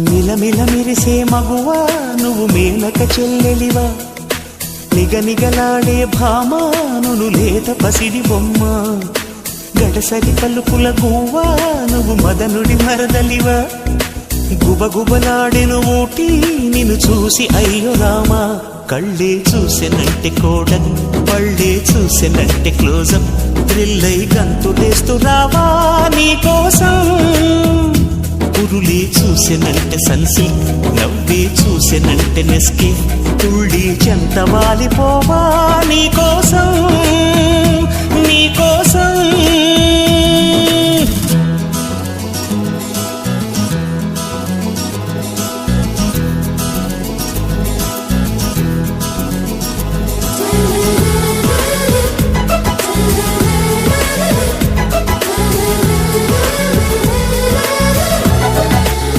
మిలమిల మెరిసే మగువా నువ్వు మేనక చెల్లెలివా, నిగనిగలాడే భామా నువ్వు లేత పసిడి బొమ్మ, గడసరి పలుకుల గువ్వా నువ్వు మదనుడి మరదలివా, గుబగుబలాడెను ఊటి నిన్ను చూసి అయ్యో రామా, కళ్ళే చూసెనంటే కోడలు పళ్ళే చూసెనంటే క్లోజప్, థ్రిల్లై గంతులేస్తూ రావా నీకోసం, పురులే చూసెనంటే సన్సిల్క్ నవ్వే చూసెనంటే నెస్కే, తుళ్ళి చెంత వాలిపోవా నీకోసం నీకోసం.